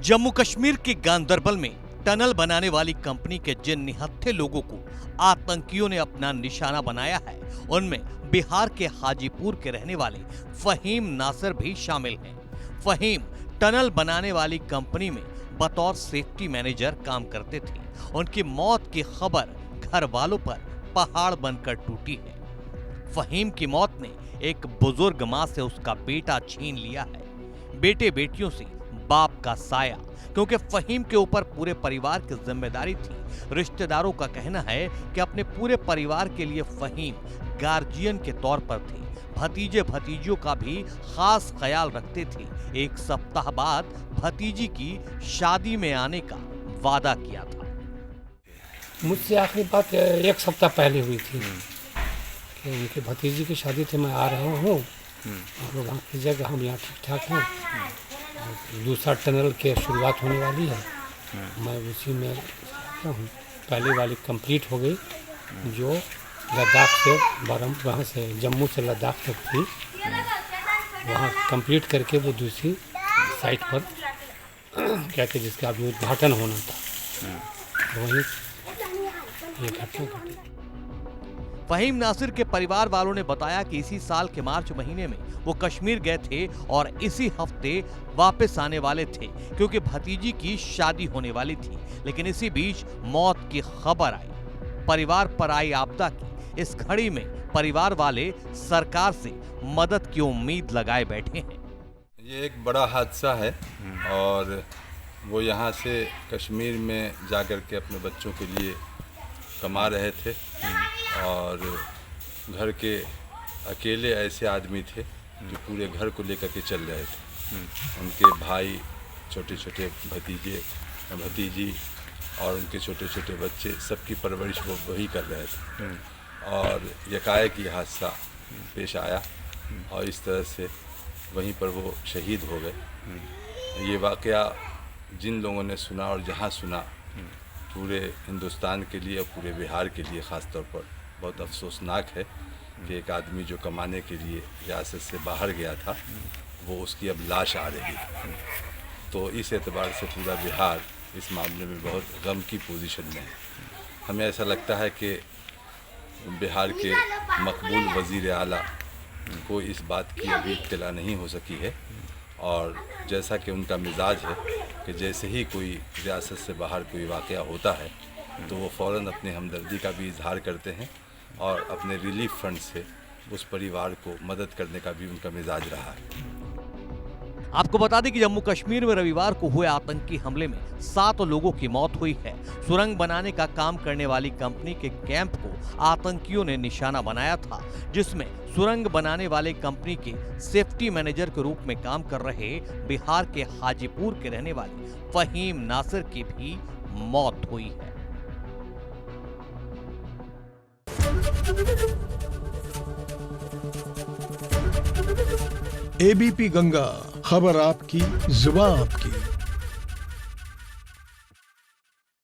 जम्मू कश्मीर के गांदरबल में टनल बनाने वाली कंपनी के जिन निहत्थे लोगों को आतंकियों ने अपना निशाना बनाया है, उनमें बिहार के हाजीपुर के रहने वाले फहीम नासिर भी शामिल हैं। फहीम टनल बनाने वाली कंपनी में बतौर सेफ्टी मैनेजर काम करते थे। उनकी मौत की खबर घर वालों पर पहाड़ बनकर टूटी है। फहीम की मौत ने एक बुजुर्ग मां से उसका बेटा छीन लिया है। बेटे बेटियों से बाप का साया, क्योंकि फहीम के ऊपर पूरे परिवार की जिम्मेदारी थी। रिश्तेदारों का कहना है कि अपने पूरे परिवार के लिए फहीम गार्जियन के तौर पर थे। भतीजे भतीजियों का भी खास ख्याल रखते थे। एक सप्ताह बाद भतीजी की शादी में आने का वादा किया था। मुझसे आखिरी बात एक सप्ताह पहले हुई थी कि उनके भतीजी की शादी थी, मैं आ रहा हूँ, आप लोग वहाँ कीजिएगा, हम यहाँ ठीक ठाक हैं। दूसरा टनल की शुरुआत होने वाली है, मैं उसी में हूँ। पहली वाली कंप्लीट हो गई जो लद्दाख से वहाँ से जम्मू से लद्दाख तक थी, वहाँ कंप्लीट करके वो दूसरी साइट पर कहते जिसका अभी उद्घाटन होना था, वहीं ये घटना घटी। फहीम नासिर के परिवार वालों ने बताया कि इसी साल के मार्च महीने में वो कश्मीर गए थे और इसी हफ्ते वापस आने वाले थे, क्योंकि भतीजी की शादी होने वाली थी। लेकिन इसी बीच मौत की खबर आई। परिवार पर आई आपदा की इस घड़ी में परिवार वाले सरकार से मदद की उम्मीद लगाए बैठे हैं। ये एक बड़ा हादसा है और वो यहाँ से कश्मीर में जाकर के अपने बच्चों के लिए कमा रहे थे और घर के अकेले ऐसे आदमी थे जो पूरे घर को लेकर के चल रहे थे। उनके भाई, छोटे छोटे भतीजे भतीजी और उनके छोटे छोटे बच्चे, सबकी परवरिश वो वही कर रहे थे और एकाएक ये हादसा पेश आया और इस तरह से वहीं पर वो शहीद हो गए। ये वाक़या जिन लोगों ने सुना और जहाँ सुना, पूरे हिंदुस्तान के लिए और पूरे बिहार के लिए ख़ास तौर पर बहुत अफसोसनाक है कि एक आदमी जो कमाने के लिए रियासत से बाहर गया था, वो उसकी अब लाश आ रही है। तो इस एतबार से पूरा बिहार इस मामले में बहुत गम की पोजीशन में है। हमें ऐसा लगता है कि बिहार के मकबूल वज़ीर आला को इस बात की अभी इत्तला नहीं हो सकी है और जैसा कि उनका मिजाज है कि जैसे ही कोई रियासत से बाहर कोई वाक़या होता है तो वो फ़ौरन अपने हमदर्दी का भी इजहार करते हैं और अपने रिलीफ फंड से उस परिवार को मदद करने का भी उनका मिजाज रहा है। आपको बता दें कि जम्मू कश्मीर में रविवार को हुए आतंकी हमले में 7 लोगों की मौत हुई है। सुरंग बनाने का काम करने वाली कंपनी के कैंप को आतंकियों ने निशाना बनाया था, जिसमें सुरंग बनाने वाले कंपनी के सेफ्टी मैनेजर के रूप में काम कर रहे बिहार के हाजीपुर के रहने वाले फहीम नासिर की भी मौत हुई है। एबीपी गंगा, खबर आपकी, जुबान आपकी।